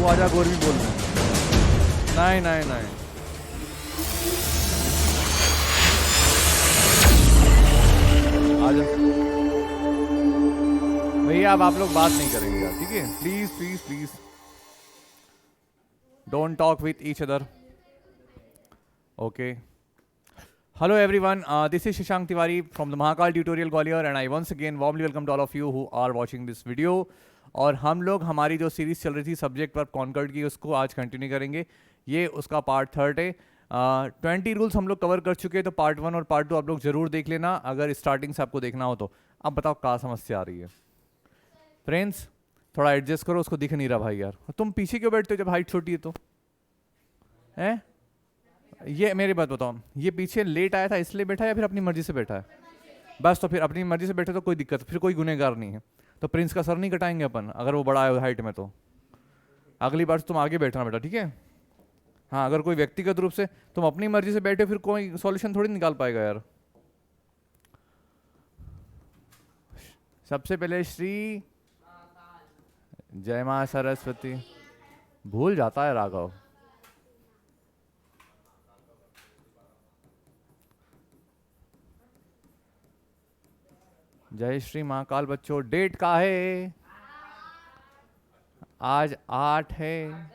तू आजा गोरवी बोलने। नहीं नहीं नहीं, आजा भैया, अब आप लोग बात नहीं करेंगे यार, ठीक है? Please please please don't talk with each other, okay? Hello everyone, this is Shashank Tiwari from the Mahakal Tutorial Gwalior and I once again warmly welcome to all of you who are watching this video। और हम लोग हमारी जो series चल रही थी subject verb conquered की, उसको आज कंटिन्यू करेंगे। ये उसका पार्ट 3 है। 20 रूल्स हम लोग कवर कर चुके हैं, तो पार्ट 1 और पार्ट 2 आप लोग ज़रूर देख लेना अगर स्टार्टिंग से आपको देखना हो तो। अब बताओ क्या समस्या आ रही है फ्रेंड्स? थोड़ा एडजस्ट करो, उसको दिख नहीं रहा भाई यार। तुम पीछे क्यों बैठते हो जब हाइट छोटी है तो? हैं? ये मेरी बात बताओ, ये पीछे लेट आया था इसलिए बैठा है या फिर अपनी मर्जी से बैठा है? बस तो फिर अपनी मर्जी से बैठे तो कोई दिक्कत, फिर कोई गुनहगार नहीं है। तो प्रिंस का सर नहीं कटाएंगे अपन अगर वो बड़ा है हाइट में, तो अगली बार तुम आगे बैठना बेटा, ठीक है? हाँ, अगर कोई व्यक्तिगत रूप से तुम अपनी मर्जी से बैठे फिर कोई सॉल्यूशन थोड़ी निकाल पाएगा यार। सबसे पहले श्री जय मां सरस्वती, भूल जाता है राघव। जय श्री महाकाल। बच्चों डेट का है? आज 8 है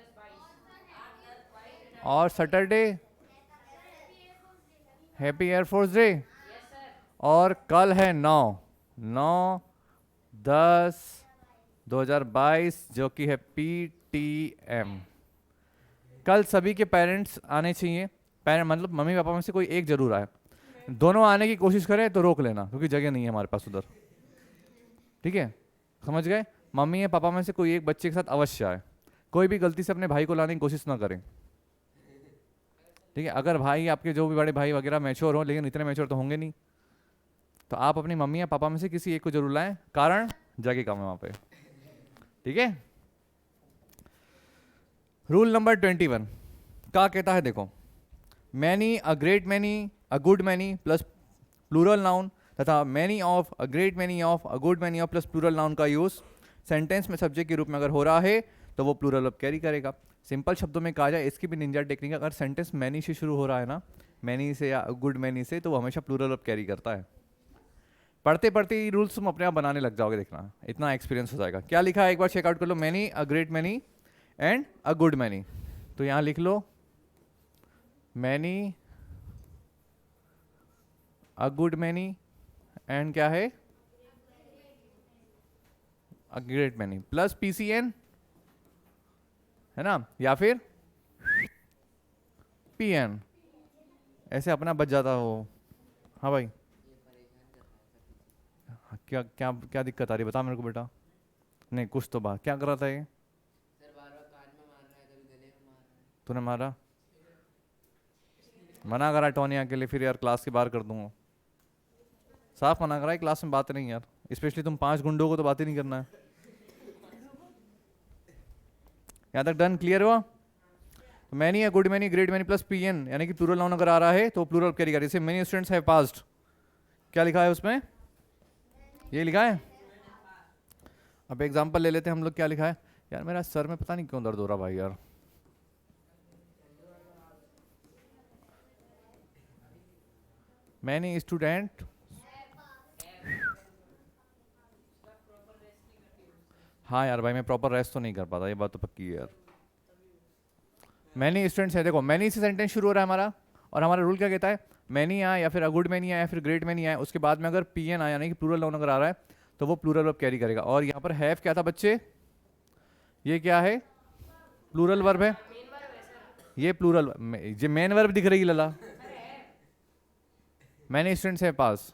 और सैटरडे हैप्पी एयरफोर्स डे, और कल है 9/10/2022 जो कि है PTM। कल सभी के पेरेंट्स आने चाहिए, मतलब मम्मी पापा में से कोई एक जरूर आए। दोनों आने की कोशिश करें तो रोक लेना क्योंकि जगह नहीं है हमारे पास उधर, ठीक है? समझ गए? मम्मी या पापा में से कोई एक बच्चे के साथ अवश्य आए। कोई भी गलती से अपने भाई को लाने की कोशिश ना करें, ठीक है? अगर भाई आपके जो भी बड़े भाई वगैरह मैच्योर हो, लेकिन इतने मैच्योर तो होंगे नहीं, तो आप अपनी मम्मी या पापा में से किसी एक को जरूर लाएं, कारण जगह कम है वहां पे, ठीक है? रूल नंबर 21 क्या कहता है? देखो, many, a great many, a good many plus plural noun तथा many of, a great many of, a good many of plus plural noun का यूज सेंटेंस में सब्जेक्ट के रूप में अगर हो रहा है तो वो प्लूरल वर्ब कैरी करेगा। सिंपल शब्दों में कहा जाए, इसकी भी निंजा टेक्निक, अगर सेंटेंस मैनी से शुरू हो रहा है ना, मैनी से या गुड मैनी से, तो वो हमेशा प्लूरल वर्ब कैरी करता है। पढ़ते पढ़ते ये रूल्स तुम अपने आप बनाने लग जाओगे, देखना इतना एक्सपीरियंस हो जाएगा। क्या लिखा है एक बार चेकआउट कर लो, many, a great many and a good many. तो यहाँ लिख लो many, a good many and क्या है? A great many plus PCN, है ना? या फिर PN, ऐसे अपना बच जाता हो। हाँ भाई, क्या क्या क्या दिक्कत आ रही है बता मेरे को बेटा। नहीं कुछ तो बात, क्या कर रहा था ये? सर बार-बार कान में मार रहा है, कभी गले में मार रहा है। तूने मारा? मना करा टोनिया के लिए, फिर यार क्लास के बाहर कर दूंगा। साफ मना करा है, क्लास में बात नहीं यार, स्पेशली तुम 5 गुंडों को तो बात ही नहीं करना है। यहाँ तक डन, क्लियर हुआ? तो मैनी है, good many, great many plus PN, यानी कि प्लूरल नाउन अगर आ रहा है तो प्लूरल कैरी करेगा। जैसे मेनी स्टूडेंट्स हैव पास्ड, क्या लिखा है उसमें? ये लिखा है। अब एग्जांपल ले लेते हैं हम लोग, क्या लिखा है? यार मेरा सर में पता नहीं क्यों दर्द हो रहा भाई यार। मैनी स्टूडेंट, हाँ यार भाई मैं प्रॉपर रेस्ट तो नहीं कर पाता, ये बात तो पक्की है यार। मैनी स्टूडेंट्स है, देखो मैनी से सेंटेंस शुरू हो रहा है हमारा, और हमारा रूल क्या कहता है? मैनी आए या फिर अ गुड मैनी आए या फिर ग्रेट मैनी आए, उसके बाद में अगर PN आया यानी कि प्लूरल नाउन अगर आ रहा है तो वो प्लूरल वर्ब कैरी करेगा। और यहाँ पर हैव क्या था बच्चे? ये क्या है? प्लूरल वर्ब है। ये प्लूरल, ये मेन वर्ब दिख रही है लला। मैनी स्टूडेंट्स है पास।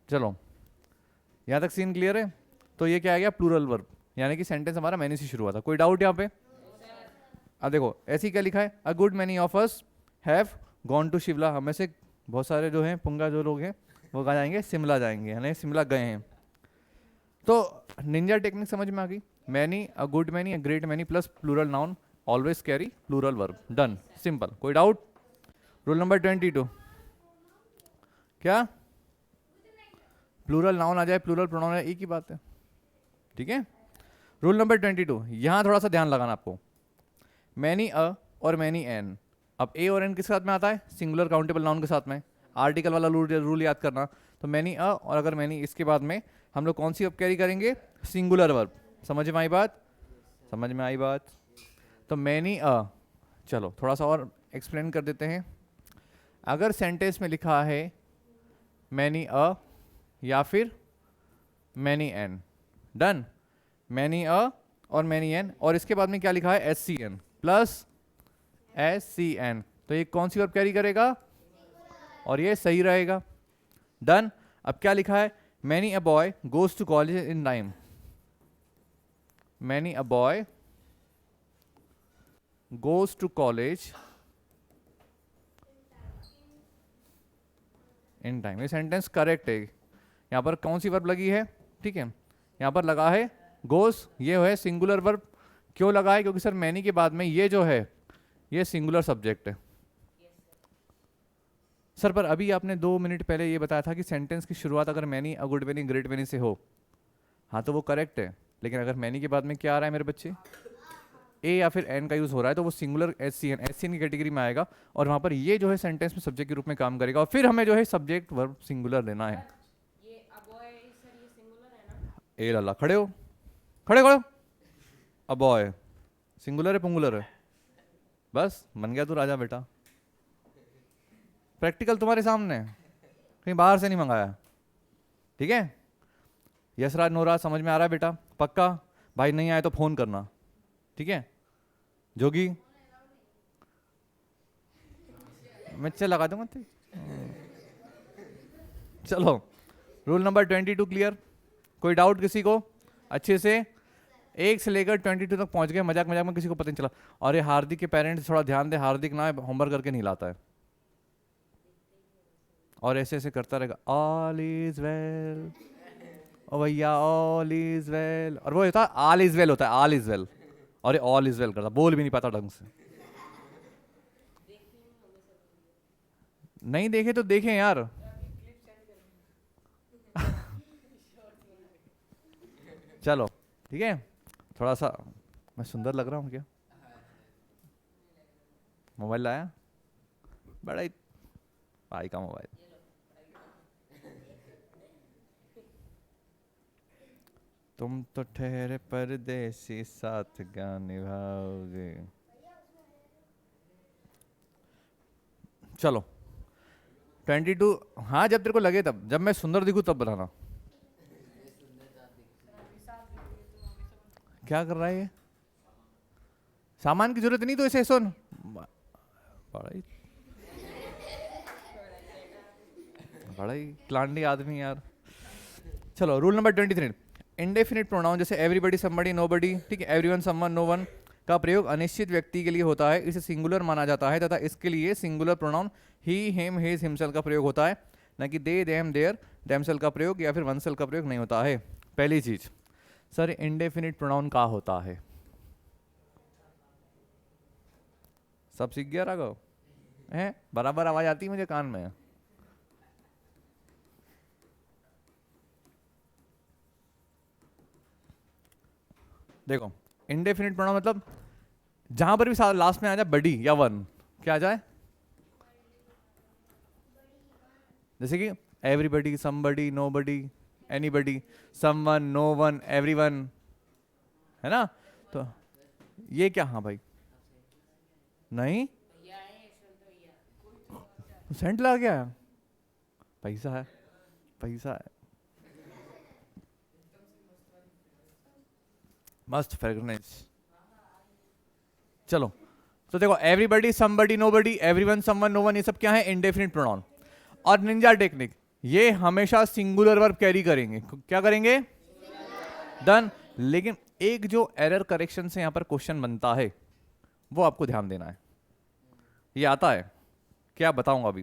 चलो यहाँ तक सीन क्लियर है? तो ये क्या आ गया? प्लूरल वर्ब, यानी कि सेंटेंस हमारा मैनी से शुरू हुआ था। कोई डाउट यहाँ पे? अब देखो ऐसे ही क्या लिखा है? A good many of us have gone to Shimla, हमें से बहुत सारे जो हैं पुंगा जो लोग हैं वो कहाँ जाएंगे? शिमला जाएंगे, यानी शिमला गए हैं। तो निंजा टेक्निक समझ में आ गई? Many, a good many, a great many plus plural noun always carry plural verb, done, simple. कोई डाउट? रूल नंबर 22, क्या? प्लूरल नाउन आ जाए, प्लूरल प्रोनाउन आ जाए, एक ही बात है, ठीक है? रूल नंबर 22, यहाँ थोड़ा सा ध्यान लगाना आपको। मैनी अ और मैनी एन, अब ए और एन किसके साथ में आता है? सिंगुलर काउंटेबल नाउन के साथ में। आर्टिकल वाला रूल याद करना। तो मैनी अ और अगर मैनी इसके बाद में हम लोग कौन सी वर्ब कैरी करेंगे? Singular verb. समझ में आई बात? समझ में आई बात? तो मैनी अ, चलो थोड़ा सा और एक्सप्लेन कर देते हैं। अगर सेंटेंस में लिखा है मैनी अ या फिर many an, done. Many a और मैनी एन, और इसके बाद में क्या लिखा है? S C N plus S C N, तो ये कौन सी वर्ब कैरी करेगा? और ये सही रहेगा। डन। अब क्या लिखा है? Many a boy goes to college in time. Many a boy goes to college in time, ये सेंटेंस करेक्ट है। यहाँ पर कौन सी वर्ब लगी है? ठीक है, यहाँ पर लगा है गोज, ये है सिंगुलर वर्ब। क्यों लगा है? क्योंकि सर मैनी के बाद में ये जो है ये सिंगुलर सब्जेक्ट है। सर पर अभी आपने 2 मिनट पहले ये बताया था कि सेंटेंस की शुरुआत अगर many a good many great many से हो, हाँ तो वो करेक्ट है। लेकिन अगर मैनी के बाद में क्या आ रहा है मेरे बच्चे? ए या फिर एन का यूज हो रहा है, तो वो सिंगुलर एस सी एन की कैटेगरी में आएगा, और वहां पर ये जो है सेंटेंस में सब्जेक्ट के रूप में काम करेगा, और फिर हमें जो है सब्जेक्ट वर्ब सिंगुलर लेना है। ये अबॉय सर ये सिंगुलर है ना? ए लाला, खड़े हो, खड़े खड़े। अब बॉय सिंगुलर है पुंगुलर है? बस बन गया तू राजा बेटा। प्रैक्टिकल तुम्हारे सामने है, कहीं बाहर से नहीं मंगाया। ठीक है, यशराज नोराज समझ में आ रहा है बेटा? पक्का? भाई नहीं आए तो फोन करना, ठीक है? जोगी मिर्चे लगा दूंगा तो। चलो, रूल नंबर 22 क्लियर? कोई डाउट किसी को? अच्छे से 1 से लेकर 22 तक पहुंच गए। मजाक मजाक में किसी को पता नहीं चला। और ये हार्दिक के पेरेंट्स थोड़ा ध्यान दे, हार्दिक ना होमवर्क करके नहीं लाता है, और ऐसे ऐसे करता रहेगा ऑल इज वेल, ओ भैया ऑल इज वेल, और वो होता है ऑल इज वेल, होता है ऑल इज वेल, और ये ऑल इज वेल करता, बोल भी नहीं पाता ढंग से। नहीं देखे तो देखें यार। चलो ठीक है, थोड़ा सा मैं सुंदर लग रहा हूँ क्या? मोबाइल लाया, बड़ा ही भाई का मोबाइल। तुम तो ठहरे परदेसी साथ क्या निभाओगे। चलो 22, हाँ जब तेरे को लगे तब, जब मैं सुंदर दिखूं तब बताना। क्या कर रहा है ये? सामान की जरूरत नहीं तो इसे सुन। बड़ा ही क्लांडी आदमी यार। चलो रूल नंबर 23, इंडेफिनिट प्रोनाउन जैसे एवरीबडी, समबडी, नोबडी, ठीक है, एवरीवन, समवन, नो वन का प्रयोग अनिश्चित व्यक्ति के लिए होता है, इसे सिंगुलर माना जाता है, तथा इसके लिए सिंगुलर प्रोनाउन ही, हिम, हिज, हिमसेल्फ का प्रयोग होता है, न कि दे, देम, देयर, देमसेल्फ का प्रयोग या फिर वनसेल्फ का प्रयोग नहीं होता है। पहली चीज, सर इंडेफिनिट प्रोनाउन का होता है? सब सीख गया राघव? है बराबर आवाज आती है मुझे कान में। देखो इंडेफिनिट प्रोनाउन मतलब जहां पर भी लास्ट में आ जाए बडी या वन, क्या आ जाए? जैसे कि everybody, somebody, nobody, anybody, someone, no one, everyone, है ना? तो ये क्या? हाँ भाई नहीं, भैया है यशवंत भैया। सेंट लगा गया, पैसा है, पैसा है, मस्त फ्रेगनेंस। चलो तो देखो everybody, somebody, nobody, everyone, someone, no one, ये सब क्या है? Indefinite pronoun. और निंजा टेक्निक, ये हमेशा सिंगुलर वर्ब कैरी करेंगे। क्या करेंगे? डन। लेकिन एक जो एरर करेक्शन से यहां पर क्वेश्चन बनता है वो आपको ध्यान देना है। ये आता है क्या? बताऊंगा अभी।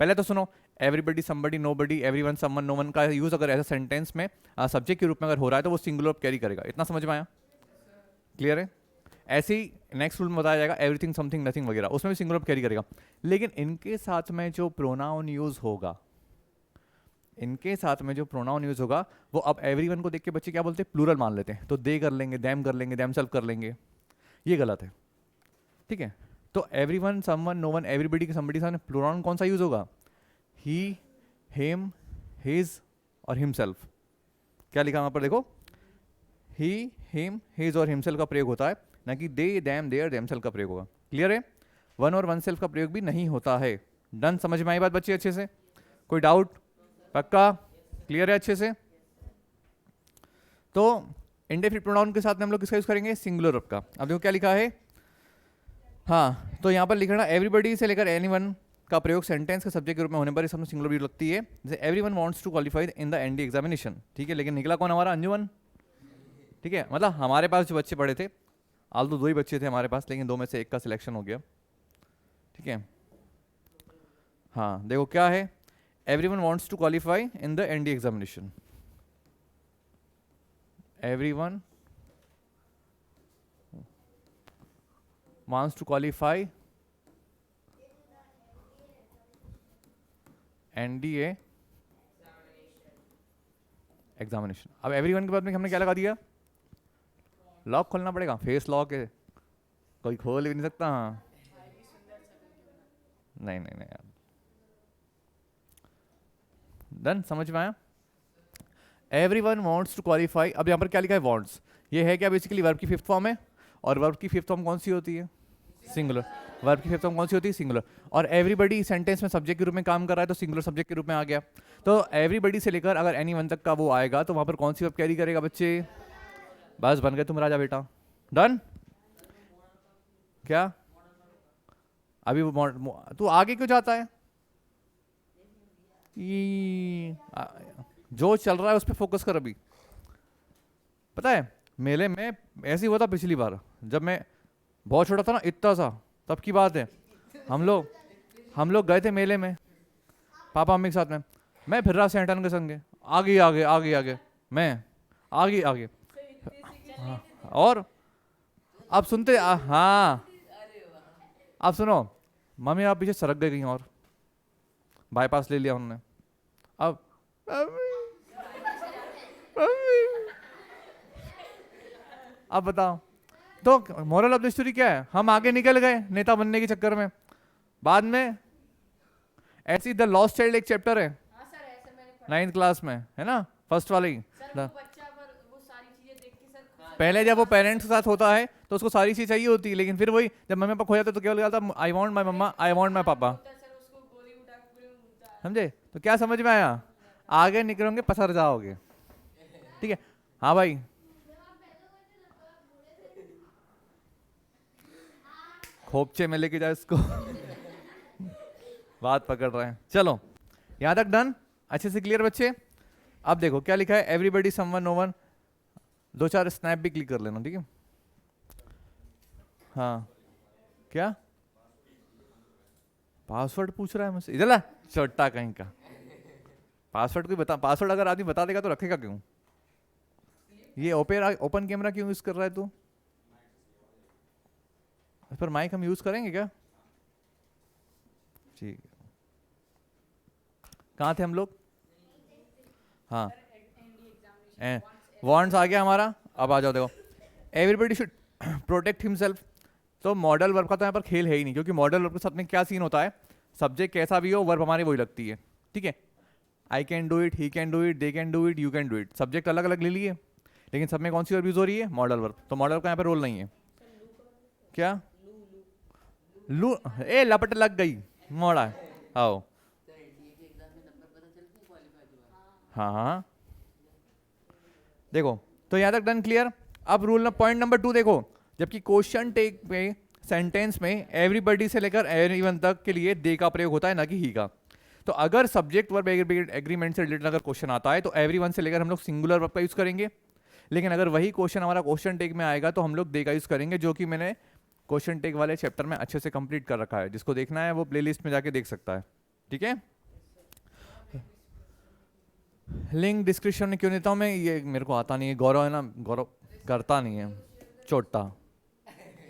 पहले तो सुनो, everybody, somebody, nobody, everyone, someone, no one का यूज अगर ऐसा सेंटेंस में सब्जेक्ट के रूप में अगर हो रहा है तो वो सिंगुलर वर्ब कैरी करेगा। इतना समझ में आया? क्लियर है? ऐसे ही नेक्स्ट रूल में बताया जाएगा एवरीथिंग, समथिंग, नथिंग वगैरह, उसमें भी सिंगुलर कैरी करेगा। लेकिन इनके साथ में जो प्रोनाउन यूज होगा, इनके साथ में जो प्रोनाउन यूज होगा वो अब एवरीवन को देख के बच्चे क्या बोलते हैं, प्लूरल मान लेते हैं, तो दे कर लेंगे, देम कर लेंगे, देमसेल्फ कर लेंगे, ये गलत है, ठीक है। तो एवरीवन, समवन, नोवन, एवरीबडी के समबडी सामने प्लूरल कौन सा यूज होगा, ही, हिम, हिज और हिमसेल्फ। क्या लिखा वहाँ पर देखो, ही, हिम, हिज और हिमसेल्फ का प्रयोग होता है, ना कि दे, देम, देयर, देमसेल्फ का प्रयोग होगा। क्लियर है? वन और वन सेल्फ का प्रयोग भी नहीं होता है। डन, समझ में आई बात बच्चे अच्छे से? कोई डाउट? पक्का क्लियर है अच्छे से? तो इंडेफिनिट प्रोनाउन के साथ में हम लोग किसका यूज करेंगे, सिंगुलर वर्ब का। अब देखो क्या लिखा है, हाँ, तो यहाँ पर लिखना एवरीबडी से लेकर एनीवन का प्रयोग सेंटेंस के सब्जेक्ट के रूप में होने पर इस समय सिंगुलर भी लगती है, जैसे everyone wants to qualify in the ND examination, ठीक है। लेकिन निकला कौन हमारा, अंजुमन, ठीक है। मतलब हमारे पास जो बच्चे पढ़े थे, आल तो 2 ही बच्चे थे हमारे पास, लेकिन 2 में से 1 का सिलेक्शन हो गया, ठीक है। हाँ देखो क्या है, everyone wants to qualify in the ND examination, everyone wants to qualify NDA examination. अब एवरीवन के बाद में हमने क्या लगा दिया, लॉक खोलना पड़ेगा, फेस लॉक है, कोई खोल भी नहीं सकता। हाँ नहीं नहीं नहीं यार, डन, समझ में आया? Everyone wants to qualify. अब यहाँ पर क्या लिखा है, वांट्स, ये है क्या, बेसिकली वर्ब की 5th फॉर्म है, और वर्ब की 5th फॉर्म कौन सी होती है, सिंगुलर। वर्ब की 5th फॉर्म कौन सी होती है, सिंगुलर। और एवरीबडी सेंटेंस में सब्जेक्ट के रूप में काम कर रहा है, तो सिंगुलर सब्जेक्ट के रूप में आ गया। तो एवरीबडी से लेकर अगर एनीवन तक का वो आएगा, तो वहां पर कौन सी वर्ब कैरी करेगा बच्चे, बस बन गए तुम राजा बेटा। डन, क्या अभी तू आगे क्यों जाता है, जो चल रहा है उस पर फोकस कर। अभी पता है मेले में ऐसे ही हुआ था पिछली बार, जब मैं बहुत छोटा था ना, इतना सा, तब की बात है। हम लोग गए थे मेले में पापा मम्मी के साथ में, मैं फिर रहा सेंटन के संगे, आगे आगे आगे आगे, मैं आगे आगे। हाँ, और अब सुनते हाँ, अब सुनो, मम्मी आप पीछे सरक गए कहीं और, बाईपास ले लिया उन्होंने। अब अब बताओ, तो मोरल ऑफ द स्टोरी क्या है, हम आगे निकल गए नेता बनने के चक्कर में, बाद में ऐसी द लॉस्ट चाइल्ड एक चैप्टर है 9th क्लास में, है ना, फर्स्ट वाले ही। पहले जब वो पेरेंट्स के साथ होता है तो उसको सारी चीज चाहिए होती है, लेकिन फिर वही जब मम्मी पापा खो जाते तो क्या बोलता, I want my mama, I want my papa, समझे? तो क्या समझ में आया, आगे निकलोगे पसर जाओगे, ठीक है। हाँ भाई, खोपचे में लेके जाए इसको बात पकड़ रहे हैं। चलो यहां तक डन, अच्छे से क्लियर बच्चे? अब देखो क्या लिखा है, एवरीबडी, समवन, नोवन, 2-4 स्नैप भी क्लिक कर लेना, ठीक है। हाँ क्या पासवर्ड पूछ रहा है मुझसे, इधर ला छोटा कहीं का। पासवर्ड कोई बता, पासवर्ड अगर आदमी बता देगा तो रखेगा क्यों? ये ओपन कैमरा क्यों यूज कर रहा है तू? इस पर माइक हम यूज करेंगे क्या? ठीक है, कहाँ थे हम लोग? हाँ, वांट्स आ गया हमारा। अब आ जाओ, देखो एवरीबडी शुड प्रोटेक्ट हिमसेल्फ। तो मॉडल वर्ब का तो यहाँ पर खेल है ही नहीं, क्योंकि मॉडल वर्ब के साथ में क्या सीन होता है, सब्जेक्ट कैसा भी हो वर्ब हमारी वही लगती है, ठीक है। I can do it, he can do it, they can do it, you can do it, subject अलग अलग ले लिए, लेकिन सब में कौन सी वर्ब यूज हो रही है, मॉडल वर्ब। तो मॉडल का यहाँ पर रोल नहीं है। क्या लू, ए लपट लग गई, मोड़ा आओ। हाँ हाँ देखो, तो यहाँ तक डन, क्लियर। अब रूल पॉइंट नंबर 2 देखो, जबकि क्वेश्चन टेक में सेंटेंस में एवरीबडी से लेकर एवरीवन तक के लिए दे का प्रयोग होता है, ना कि ही का। तो अगर सब्जेक्ट वर्ब एग्रीमेंट से रिलेटेड अगर क्वेश्चन आता है तो एवरीवन से लेकर हम लोग सिंगुलर वर्ब का यूज करेंगे, लेकिन अगर वही क्वेश्चन हमारा क्वेश्चन टेक में आएगा तो हम लोग दे का यूज करेंगे, जो कि मैंने क्वेश्चन टेक वाले चैप्टर में अच्छे से कंप्लीट कर रखा है। जिसको देखना है वो प्लेलिस्ट में जाके देख सकता है, ठीक है। लिंक डिस्क्रिप्शन में क्यों देता हूँ मैं, ये मेरे को आता नहीं है, गौरव है ना, गौरव करता नहीं है, छोटा,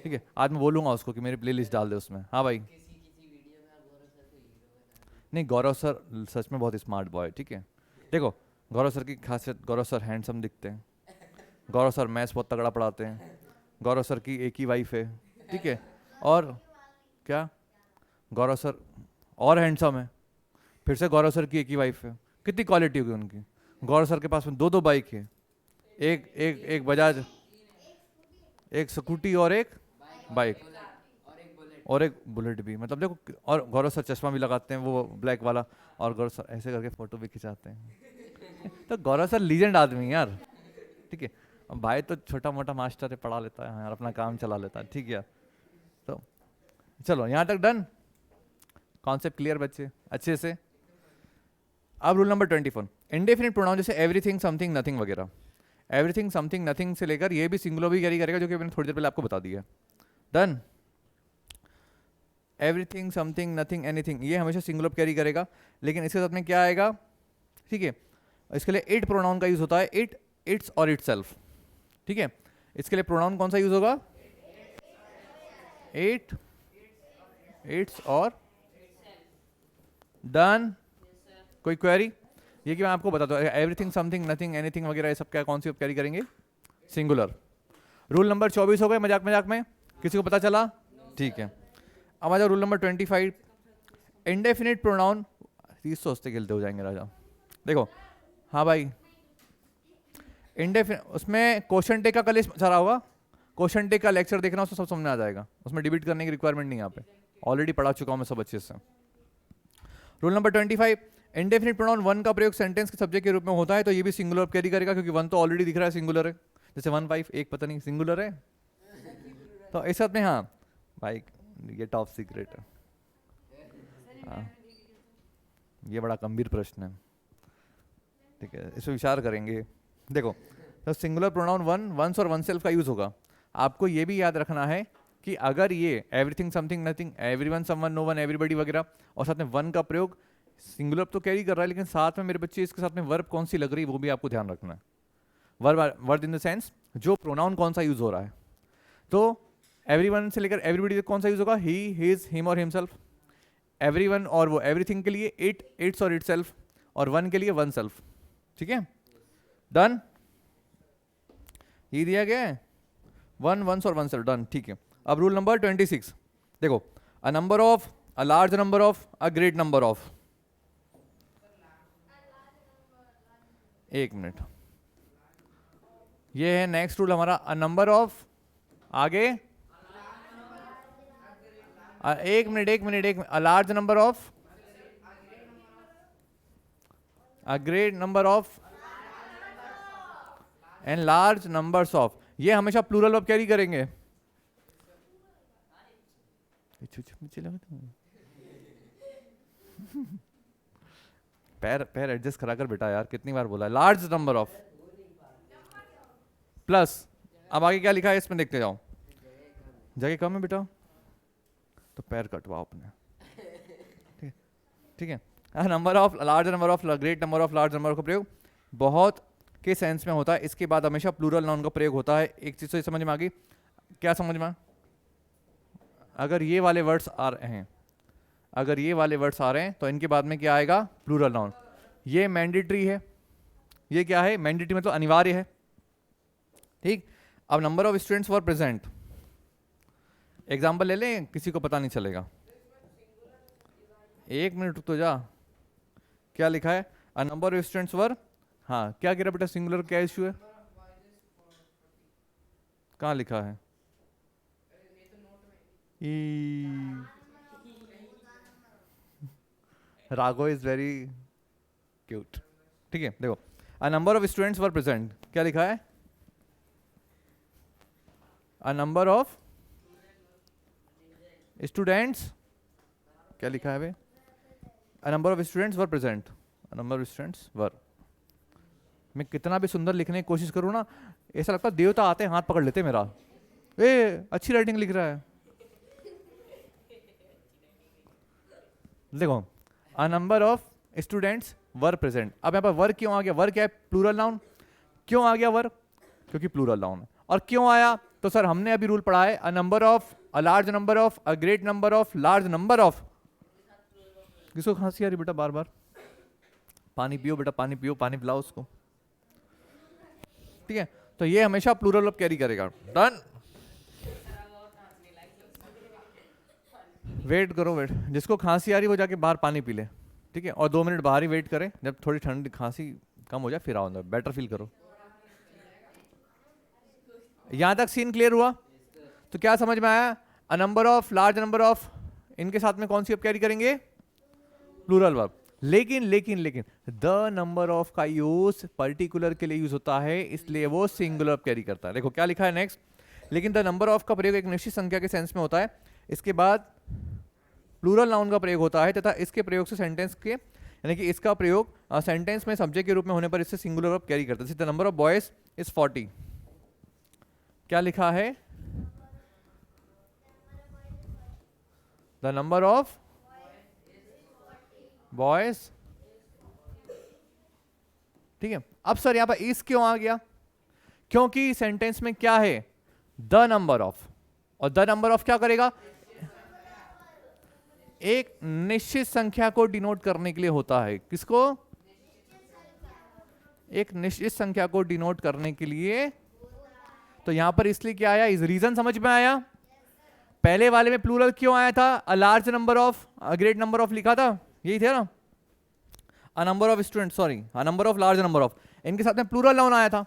ठीक है। आज मैं बोलूँगा उसको कि मेरी प्लेलिस्ट डाल दे उसमें। हाँ भाई, नहीं गौरव सर सच में बहुत स्मार्ट बॉय, ठीक है, देखो, गौरव सर की खासियत, गौरव सर हैंडसम दिखते हैं, गौरव सर मैथ्स बहुत तगड़ा पढ़ाते हैं, गौरव सर की एक ही वाइफ है, ठीक है, और क्या, गौरव सर और हैंडसम है, फिर से गौरव सर की एक ही वाइफ है, कितनी क्वालिटी होगी उनकी। गौरव सर के पास में दो दो बाइक है, एक एक एक बजाज, एक स्कूटी और एक बाइक, और एक बुलेट। और एक बुलेट भी, मतलब देखो, और गौरव सर चश्मा भी लगाते हैं वो ब्लैक वाला, और गौरव सर ऐसे करके फोटो भी खिंचाते हैं। तो गौरव सर लीजेंड आदमी है यार, ठीक है। अब भाई तो छोटा मोटा मास्टर है, पढ़ा लेता है यार, अपना काम चला लेता है, ठीक है यार। तो चलो यहाँ तक डन, कॉन्सेप्ट क्लियर बच्चे अच्छे से। अब रूल नंबर 24, इंडेफिनिट प्रोनाउन जैसे एवरीथिंग, समथिंग, नथिंग वगैरह, एवरीथिंग, समथिंग, नथिंग से लेकर ये भी सिंगुलर भी कैरी करेगा, जो कि मैंने थोड़ी देर पहले आपको बता दिया। Done. Everything, something, nothing, anything, ये हमेशा सिंगुलर कैरी करेगा, लेकिन इसके साथ में क्या आएगा, ठीक है, इसके लिए इट प्रोनाउन का यूज होता है, इट, इट्स और इटसेल्फ, ठीक है। इसके लिए प्रोनाउन कौन सा यूज होगा, इट, इट्स और डन। कोई क्वेरी, ये कि मैं आपको बताता हूँ, एवरीथिंग, समथिंग, नथिंग, एनीथिंग वगैरह ये सब क्या, कौन सी कैरी करेंगे, सिंगुलर। रूल नंबर 24 हो गए, मजाक मजाक में किसी को पता चला, ठीक है। अब आ जाओ रूल नंबर 25, इंडेफिनिट प्रोनाउन, 30 सोचते खेलते हो जाएंगे राजा। देखो, हाँ भाई, इंडेफिनिट, उसमें क्वेश्चन टेक का कल चला होगा, क्वेश्चन टेक का लेक्चर देखना, उसमें सब समझ में आ जाएगा, उसमें डिबेट करने की रिक्वायरमेंट नहीं, यहाँ पे ऑलरेडी पढ़ा चुका हूँ मैं सब अच्छे से। Rule number 25, indefinite pronoun one का प्रयोग सेंटेंस के सब्जेक्ट के रूप में होता है, तो ये भी सिंगुलर कैरी करेगा, क्योंकि वन तो ऑलरेडी दिख रहा है सिंगुलर है, जैसे 1 5 एक पता नहीं सिंगुलर है, तो इस साथ में हाँ भाई, ये टॉप सीक्रेट है, हाँ, ये बड़ा गंभीर प्रश्न है, ठीक है, इस पर विचार करेंगे। देखो, तो सिंगुलर प्रोनाउन वन, वंस और वन सेल्फ का यूज होगा। आपको ये भी याद रखना है कि अगर ये everything, something, nothing, everyone, someone, no one, everybody वगैरह, और साथ में वन का प्रयोग, सिंगुलर तो कैरी कर रहा है, लेकिन साथ में मेरे बच्चे इसके साथ में वर्ब कौन सी लग रही है वो भी आपको ध्यान रखना है। वर्ब इन द सेंस जो प्रोनाउन कौन सा यूज हो रहा है, तो एवरीवन से लेकर एवरीबॉडी तक कौन सा यूज होगा, ही, हिज, हिम और हिमसेल्फ। एवरीवन और वो एवरीथिंग के लिए इट, इट्स और इटसेल्फ, और वन के लिए वन सेल्फ, ठीक है। डन, ये दिया गया है, वन, वंस और वन सेल्फ, डन, ठीक है। अब रूल नंबर 26, देखो, अ number of, a large number of, a great number of, एक मिनट, ये है नेक्स्ट रूल हमारा, अ नंबर ऑफ, आगे एक minute, a large number of, a great number of, and large numbers of, ये हमेशा प्लूरल ऑफ कैरी करेंगे। पैर एडजस्ट करा कर बेटा यार, कितनी बार बोला है, लार्ज नंबर ऑफ प्लस, अब आगे क्या लिखा है इसमें देखते जाओ, जगह कम है बेटा, तो पैर कटवाओ अपने, ठीक है। Number of, large number of, great number of, large number का प्रयोग बहुत के सेंस में होता है, इसके बाद हमेशा प्लूरल नाउन का प्रयोग होता है। एक चीज तो समझ में आ गई, क्या समझ में, अगर ये वाले वर्ड्स आ रहे हैं, अगर ये वाले वर्ड्स आ रहे हैं तो इनके बाद में क्या आएगा, प्लूरल नाउन। ये मैंडेटरी है, ये क्या है, मैंडेटरी मतलब अनिवार्य है, ठीक। अब number of students were present, example ले लें, किसी को पता नहीं चलेगा, एक मिनट रुक तो जा, क्या लिखा है, अ नंबर ऑफ स्टूडेंट्स वर, हाँ क्या कह रहा बेटा, सिंगुलर क्या इश्यू है, कहाँ लिखा है, राघो इज वेरी क्यूट, ठीक है। देखो, अ number of students were present, क्या लिखा है, अ नंबर ऑफ स्टूडेंट्स, क्या लिखा है भाई, अ number of students were present, a number of students were. मैं कितना भी सुंदर लिखने की कोशिश करूँ ना, ऐसा लगता है देवता आते हैं हाथ पकड़ लेते मेरा, ए अच्छी राइटिंग लिख रहा है। देखो, अ number of students were present, अब यहाँ पर वर क्यों आ गया, वर क्या है, प्लूरल नाउन, क्यों आ गया वर, क्योंकि प्लूरल नाउन है। और क्यों आया, तो सर हमने अभी रूल पढ़ा है, अ number of, a large number of, a great number of, large number of. किसको खांसी आ रही बेटा बार बार, पानी पियो बेटा, पानी पियो, पानी पिलाओ उसको, ठीक है। तो ये हमेशा प्लूरल वर्ब कैरी करेगा। डन। वेट करो, वेट, जिसको खांसी आ रही वो जाके बाहर पानी पी ले, ठीक है, और 2 मिनट बाहर ही वेट करें, जब थोड़ी ठंड खांसी कम हो जाए फिर आओ अंदर, बेटर फील करो। यहां तक सीन क्लियर हुआ? तो क्या समझ में आया? A number of, large number of, इनके साथ में कौन सी कैरी करेंगे? Plural verb. लेकिन लेकिन लेकिन द नंबर ऑफ का यूज पर्टिकुलर के लिए यूज होता है, इसलिए वो सिंगुलर कैरी करता है। देखो क्या लिखा है नेक्स्ट, लेकिन द नंबर ऑफ का प्रयोग एक निश्चित संख्या के सेंस में होता है, इसके बाद प्लूरल नाउन का प्रयोग होता है तथा इसके प्रयोग से सेंटेंस के, यानी कि इसका प्रयोग सेंटेंस में सब्जेक्ट के रूप में होने पर इससे सिंगुलर वर्ब कैरी करता है। The number of boys is 40। क्या लिखा है? द नंबर ऑफ बॉयज, ठीक है। अब सर यहां पर इस क्यों आ गया? क्योंकि सेंटेंस में क्या है? द नंबर ऑफ, और द नंबर ऑफ क्या करेगा? एक निश्चित संख्या को डिनोट करने के लिए होता है। किसको? एक निश्चित संख्या को डिनोट करने के लिए। तो यहां पर इसलिए क्या आया? इस रीजन समझ में आया? पहले वाले में प्लूरल क्यों आया था? A large number of, a great number of लिखा था, यही थे ना? अ number of student, sorry, a number of, large number of, इनके साथ में प्लूरल नाउन आया था,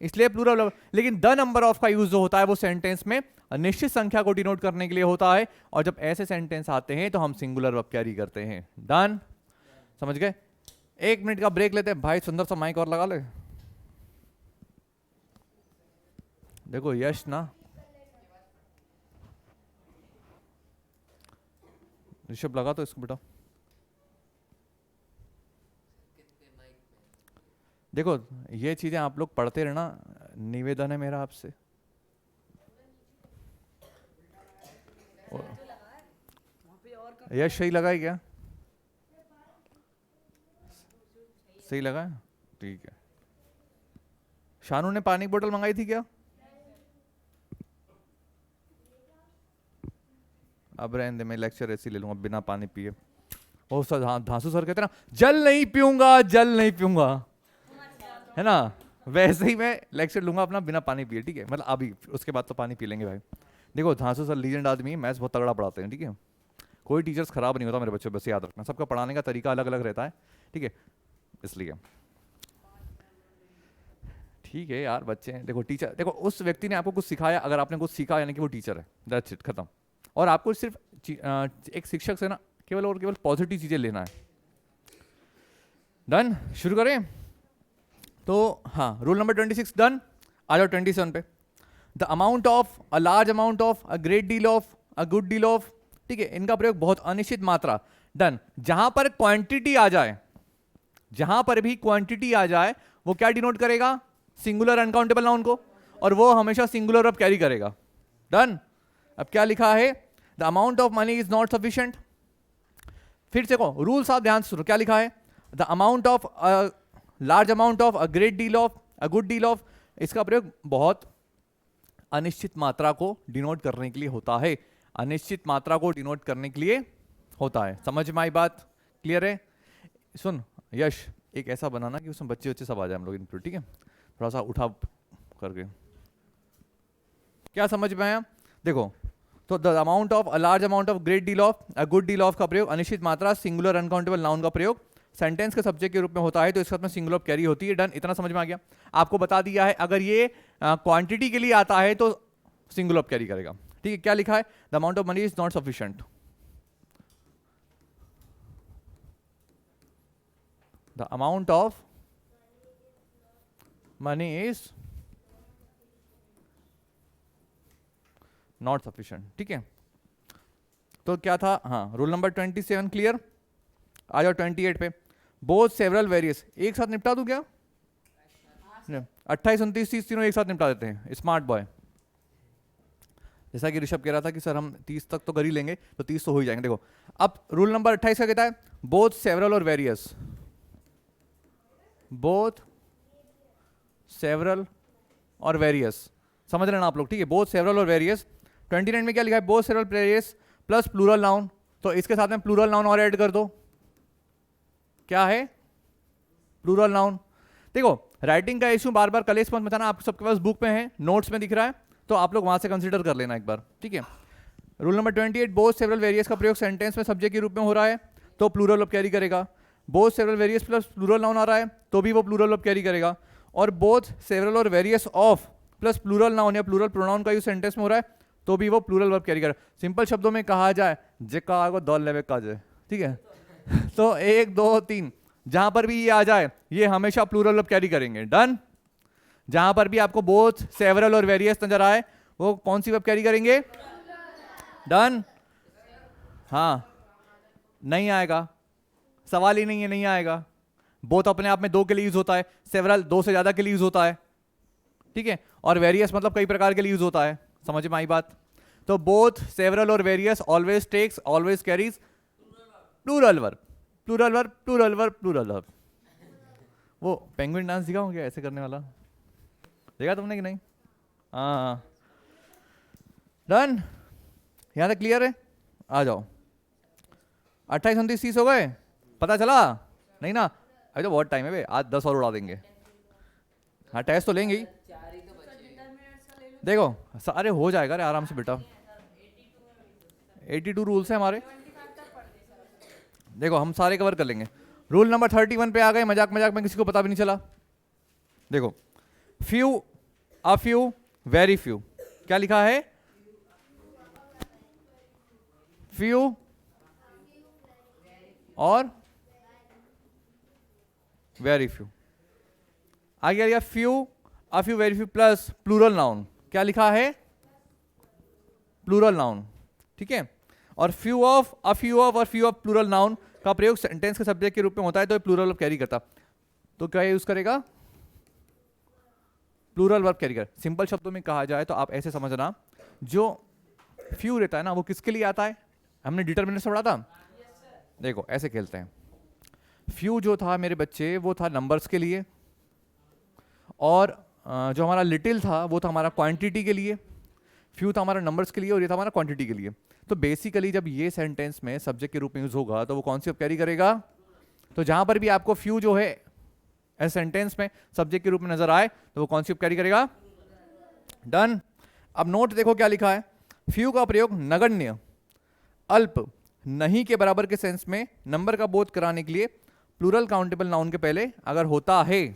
इसलिए प्लूरल। लेकिन द नंबर ऑफ का यूज जो होता है वो सेंटेंस में निश्चित संख्या को डिनोट करने के लिए होता है, और जब ऐसे सेंटेंस आते हैं तो हम सिंगुलर वर्ब कैरी करते हैं। डन, समझ गए? 1 मिनट का ब्रेक लेते हैं भाई, सुंदर सा माइक और लगा ले। देखो यश ना, ऋषभ लगा तो इसको बेटा। देखो ये चीजें आप लोग पढ़ते रहना, निवेदन है मेरा आपसे। यश सही लगा है क्या? सही लगा है, ठीक है। शानू ने पानी की बोतल मंगाई थी क्या? अब रहने दे, मैं लेक्चर ऐसे ले लूंगा बिना पानी पिए। ओ सर, हाँ, धांसू सर कहते ना, जल नहीं पीऊंगा, जल नहीं पीऊंगा, है ना? वैसे ही मैं लेक्चर लूंगा अपना बिना पानी पिए, ठीक है? मतलब अभी उसके बाद तो पानी पी लेंगे भाई। देखो धांसू सर लीजेंड आदमी, मैथ्स बहुत तगड़ा पढ़ाते हैं, ठीक है? कोई टीचर्स खराब नहीं होता मेरे बच्चों, बस याद रखना, सबका पढ़ाने का तरीका अलग अलग रहता है, ठीक है? इसलिए ठीक है यार, बच्चे हैं। देखो टीचर, देखो उस व्यक्ति ने आपको कुछ सिखाया, अगर आपने कुछ सीखा यानी कि वो टीचर है, दैट्स इट, खत्म। और आपको सिर्फ एक शिक्षक से ना केवल और केवल पॉजिटिव चीजें लेना है। डन, शुरू करें? तो हाँ, रूल नंबर 26 डन। आ जाओ 27 पे। The amount of, a large amount of, a great deal of, a good deal of, ठीक है? इनका प्रयोग बहुत अनिश्चित मात्रा। डन। जहां पर क्वांटिटी आ जाए, जहां पर भी क्वांटिटी आ जाए, वो क्या डिनोट करेगा? सिंगुलर अनकाउंटेबल नाउन को, और वो हमेशा सिंगुलर वर्ब कैरी करेगा। डन। अब क्या लिखा है? The amount of money is not sufficient. फिर से को रूल्स आप ध्यान से सुनो, क्या लिखा है? The amount of, a large amount of, a great deal of, a good deal of, इसका प्रयोग बहुत अनिश्चित मात्रा को डिनोट करने के लिए होता है। अनिश्चित मात्रा को डिनोट करने के लिए होता है। समझ में आई बात? क्लियर है? सुन यश, एक ऐसा बनाना कि उसमें बच्चे बच्चे सब आ जाए हम लोग इंक्लूड, ठीक है? थोड़ा सा उठा करके। क्या समझ में आया? देखो, तो the amount of, a large amount of, great deal of, a good deal of का प्रयोग अनिश्चित मात्रा सिंगुलर अनकाउंटेबल नाउन का प्रयोग सेंटेंस के सब्जेक्ट के रूप में होता है, तो इसके साथ में सिंगुलर कैरी होती है। डन, इतना समझ में आ गया? आपको बता दिया है, अगर ये क्वांटिटी के लिए आता है तो सिंगुलर कैरी करेगा, ठीक है? क्या लिखा है? The amount of money is not sufficient. The amount of money is not sufficient, ठीक है? तो क्या था? हाँ, रूल नंबर 27 क्लियर। आ जाओ 28 पे। बोथ सेवरल वेरियस, एक साथ निपटा दूं क्या? 28, 29, 30 तीनों एक साथ निपटा देते हैं। Smart boy. जैसा कि ऋषभ कह रहा था कि सर हम 30 तक तो कर ही लेंगे, तो 30 तो हो ही जाएंगे। देखो अब रूल नंबर 28 का कहता है बोथ सेवरल और वेरियस। बोथ सेवरल और वेरियस, समझ लेना आप लोग, ठीक है? बोथ सेवरल और वेरियस। 29 में क्या लिखा है? Both several various plus plural noun, तो इसके साथ में प्लूरल नाउन और ऐड कर दो। क्या है? Plural noun. देखो राइटिंग का इशू बार बार कलेश मत मचाना, आप सबके पास बुक में है, नोट्स में दिख रहा है, तो आप लोग वहां से कंसीडर कर लेना एक बार, ठीक है। Rule number 28, both several various का प्रयोग सेंटेंस में सब्जेक्ट के रूप में हो रहा है तो प्लूरल वर्ब कैरी करेगा। Both several various plus plural noun आ रहा है तो भी वो प्लूरल वर्ब कैरी करेगा। और बोथ सेवरल और various of plus plural noun या प्लूरल प्रोनाउन का यूज सेंटेंस में हो रहा है तो भी वो प्लूरल वर्ब कैरी करेगा। सिंपल शब्दों में कहा जाए जे का आगो दौल लेवे का जाए, ठीक है। तो 1 2 3 जहां पर भी ये आ जाए ये हमेशा प्लूरल वर्ब कैरी करेंगे। डन। जहां पर भी आपको बोथ सेवरल और वेरियस नजर आए वो कौन सी वर्ब कैरी करेंगे? डन। हाँ, नहीं आएगा, सवाल ही नहीं है, नहीं आएगा। बोथ अपने आप में 2 के लिए यूज होता है, सेवरल 2 से ज्यादा के लिए यूज होता है, ठीक है। और वेरियस मतलब कई प्रकार के लिए यूज होता है, समझ में आई बात? तो बोथ सेवरल और various always takes always carries plural verb, plural verb, plural verb, plural verb. वो पेंगुइन डांस दिखाऊं क्या ऐसे करने वाला, देखा तुमने कि नहीं? हाँ, डन। यहां तक क्लियर है? आ जाओ। 28 29 30 हो गए, पता चला? नहीं ना, अभी तो बहुत टाइम है बे, आज 10 और उड़ा देंगे। हाँ टेस्ट तो लेंगे ही। 4 ही तो बचे। देखो सारे हो जाएगा रे आराम से बेटा, 82 रूल्स हैं हमारे, देखो हम सारे कवर कर लेंगे। रूल नंबर 31 पे आ गए, मजाक मजाक में किसी को पता भी नहीं चला। देखो few, a few, very few, क्या लिखा है? फ्यू और वेरी फ्यू। आगे आ गया few, a few, very few plus plural noun, क्या लिखा है? प्लूरल नाउन, ठीक है। और few of, a few of और फ्यू ऑफ प्लूरल नाउन का प्रयोग सेंटेंस के सब्जेक्ट के रूप में होता है तो प्लूरल वर्ब कैरी करता, तो क्या यूज करेगा? प्लूरल वर्ब कैरी कर। सिंपल शब्दों में कहा जाए तो आप ऐसे समझना, जो फ्यू रहता है ना वो किसके लिए आता है? हमने डिटरमिनेंट से पढ़ा था। देखो ऐसे खेलते हैं, फ्यू जो था मेरे बच्चे वो था नंबर्स के लिए, और जो हमारा लिटिल था वो था हमारा क्वांटिटी के लिए। फ्यू था हमारा नंबर्स के लिए और ये था हमारा क्वांटिटी के लिए। तो बेसिकली जब ये सेंटेंस में सब्जेक्ट के रूप में यूज होगा तो वो कौन सी कैरी करेगा? तो जहां पर भी आपको फ्यू जो है सेंटेंस में सब्जेक्ट के रूप में नजर आए तो वो कौन सी कैरी करेगा? डन। अब नोट देखो क्या लिखा है, फ्यू का प्रयोग नगण्य, अल्प, नहीं के बराबर के सेंस में नंबर का बोध कराने के लिए प्लूरल काउंटेबल नाउन के पहले अगर होता है,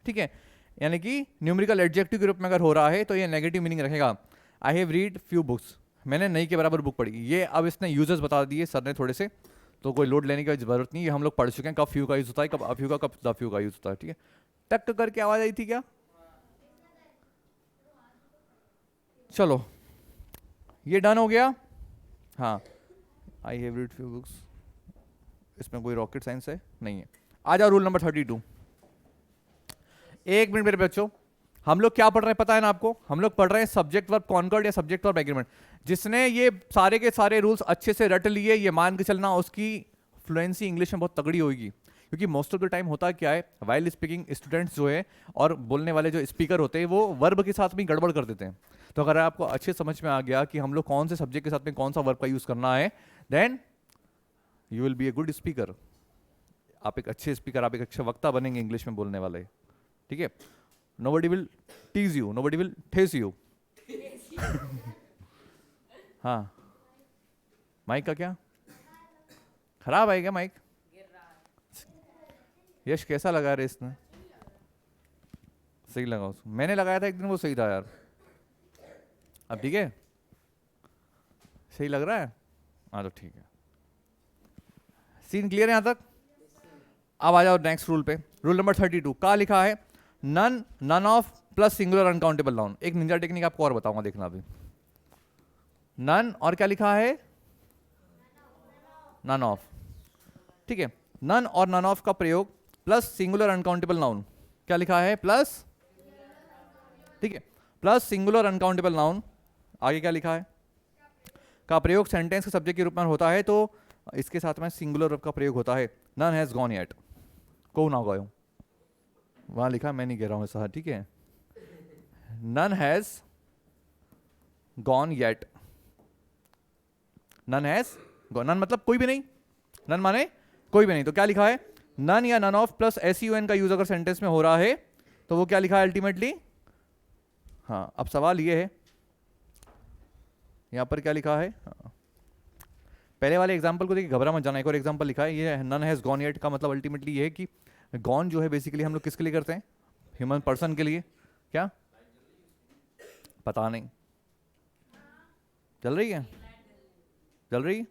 ठीक है, यानी कि न्यूमेरिकल एडजेक्टिव के रूप में अगर हो रहा है तो ये नेगेटिव मीनिंग रखेगा। I have read few books, मैंने नहीं के बराबर बुक पढ़ी। ये अब इसने यूजर्स बता दिए सर ने थोड़े से, तो कोई लोड लेने की जरूरत नहीं, ये हम लोग पढ़ चुके हैं कब फ्यू का यूज होता है, कब अफ्यू का, कब द फ्यू का यूज होता है, ठीक है। टक करके आवाज आई थी क्या? चलो ये डन हो गया। हाँ, I have read few books, इसमें कोई रॉकेट साइंस है नहीं है। आ जाओ रूल नंबर 32। एक मिनट मेरे बच्चों, हम लोग क्या पढ़ रहे हैं पता है ना आपको? हम लोग पढ़ रहे हैं सब्जेक्ट वर्ब कॉन्कर्ड या सब्जेक्ट वर्ब एग्रीमेंट। जिसने ये सारे के सारे रूल्स अच्छे से रट लिए, ये मान के चलना उसकी फ्लुएंसी इंग्लिश में बहुत तगड़ी होगी, क्योंकि मोस्ट ऑफ द टाइम होता क्या है, वाइल स्पीकिंग स्टूडेंट्स जो है और बोलने वाले जो स्पीकर होते हैं वो वर्ब के साथ में गड़बड़ कर देते हैं। तो अगर आपको अच्छे समझ में आ गया कि हम लोग कौन से सब्जेक्ट के साथ में कौन सा वर्ब का यूज करना है, then you will be a good speaker. आप एक अच्छे स्पीकर, आप एक अच्छे वक्ता बनेंगे इंग्लिश में बोलने वाले, ठीक है। Nobody will tease you, nobody will ठेस you. हाँ, माइक का क्या खराब है क्या माइक? यश कैसा लगा रे इसने? सही लगा उसको, मैंने लगाया था एक दिन, वो सही था यार। अब ठीक है, सही लग रहा है? हाँ तो ठीक है, सीन क्लियर है यहां तक? अब आ जाओ नेक्स्ट रूल पे। रूल नंबर 32 का लिखा है none, none of plus singular uncountable noun. एक निंजा टेक्निक आपको और बताऊंगा, देखना अभी। नन और क्या लिखा है? नन ऑफ, ठीक है। नन और नन ऑफ का प्रयोग प्लस सिंगुलर अनकाउंटेबल नाउन, क्या लिखा है? प्लस, ठीक है, प्लस सिंगुलर अनकाउंटेबल नाउन। आगे क्या लिखा है? का प्रयोग सेंटेंस के सब्जेक्ट के रूप में होता है तो इसके साथ में सिंगुलर वर्ब का प्रयोग होता है। नन हैज गॉन येट, को ना गयो, वहां लिखा, मैं नहीं कह रहा हूं ऐसा, ठीक है। None has gone yet, none has gone, none मतलब कोई भी नहीं, नन माने कोई भी नहीं, तो क्या लिखा है? नन या नन ऑफ प्लस SUN का यूज अगर सेंटेंस में हो रहा है तो वो क्या लिखा है अल्टीमेटली। हाँ, अब सवाल ये है यहां पर क्या लिखा है। हाँ, पहले वाले एग्जांपल को देखिए, घबरा मत जाना। एक और एग्जांपल लिखा है, ये नन हैज गॉन येट का मतलब अल्टीमेटली ये है कि गॉन जो है बेसिकली हम लोग किसके लिए करते हैं, ह्यूमन पर्सन के लिए। क्या पता नहीं, चल रही है, चल रही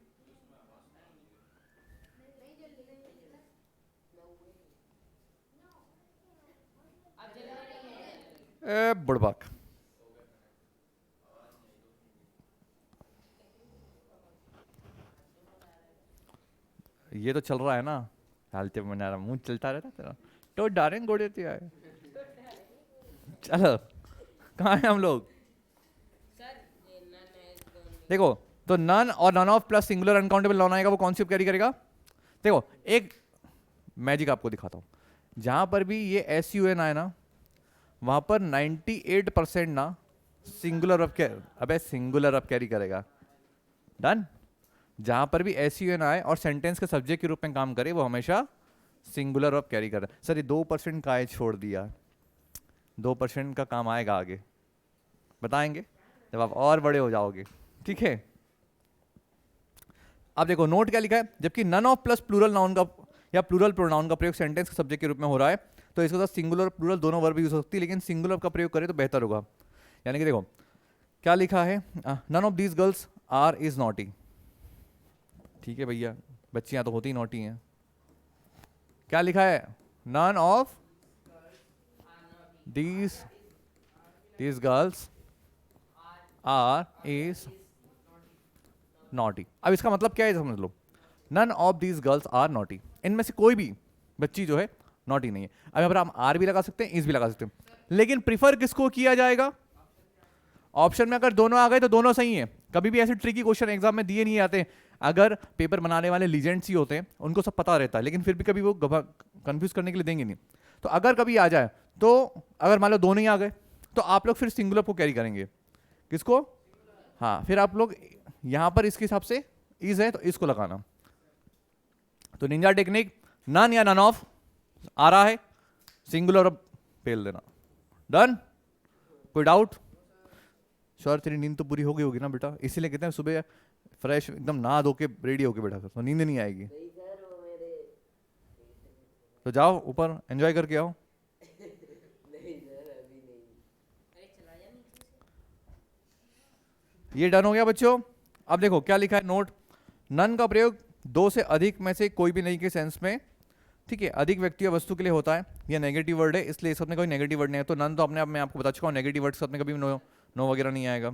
ए बुड़बक। ये तो चल रहा है ना, हालते में ना मुंह चलता रहता तेरा तो डारेंगे गोड़े है। चलो कहाँ हैं हम लोग। देखो तो नन और none of plus singular uncountable noun आएगा, वो कौन सी कैरी करेगा। देखो एक मैजिक आपको दिखाता हूँ, जहां पर भी ये SUN आए ना वहां पर 98% ना सिंगुलर ऑफ कैरी, अबे सिंगुलर ऑफ कैरी करेगा। डन। जहां पर भी SUN आए और सेंटेंस के सब्जेक्ट के रूप में काम करे वो हमेशा सिंगुलर ऑफ कैरी कर रहा है। सर ये 2% का है, छोड़ दिया, 2% का काम आएगा आगे, बताएंगे जब आप और बड़े हो जाओगे, ठीक है। अब देखो नोट क्या लिखा है, जबकि none of plus plural noun का या प्लूरल प्रोनाउन का प्रयोग सेंटेंस के सब्जेक्ट के रूप में हो रहा है तो इसके साथ सिंगुलर और प्लूरल दोनों वर्ब यूज हो सकती है, लेकिन सिंगुलर का प्रयोग करें तो बेहतर होगा। यानी कि देखो क्या लिखा है, none of these girls are is naughty. ठीक है भैया, बच्चियां तो होती ही नॉटी हैं। क्या लिखा है, none of these girls are is naughty. अब इसका मतलब क्या है समझ लो, none of these girls are naughty, इनमें से कोई भी बच्ची जो है नॉटी नहीं है। अब यहाँ पर हम आर भी लगा सकते हैं, इज भी लगा सकते हैं, लेकिन प्रिफर किसको किया जाएगा। ऑप्शन में अगर दोनों आ गए तो दोनों सही है। कभी भी ऐसे ट्रिकी क्वेश्चन एग्जाम में दिए नहीं जाते, अगर पेपर बनाने वाले लीजेंड्स ही होते हैं उनको सब पता रहता है, लेकिन फिर भी कभी वो कंफ्यूज करने के लिए देंगे नहीं। तो अगर कभी आ जाए तो अगर मान लो दोनों ही आ गए तो आप लोग फिर सिंगुलर को कैरी करेंगे, किसको। हाँ, फिर आप लोग यहां पर इसके हिसाब से इज है तो इसको लगाना। तो निंजा टेक्निक, नन या नन ऑफ आ रहा है, सिंगुलर अब पेल देना। डन, कोई डाउट। सर तेरी नींद तो पूरी हो गई होगी ना बेटा, इसीलिए कहते हैं सुबह फ्रेश एकदम नहा धो के रेडी होके बैठा कर, तो नींद नहीं आएगी। तो जाओ ऊपर एंजॉय करके आओ। ये डन हो गया बच्चों। अब देखो क्या लिखा है नोट, नन का प्रयोग दो से अधिक में से कोई भी नहीं के सेंस में, ठीक है, अधिक व्यक्ति या वस्तु के लिए होता है। यह नेगेटिव वर्ड है इसलिए इस में कोई नेगेटिव वर्ड नहीं है। तो नन तो अपने आप में आपको बता चुका हूँ, नेगेटिव वर्ड के साथ में कभी नो वगैरह नहीं आएगा,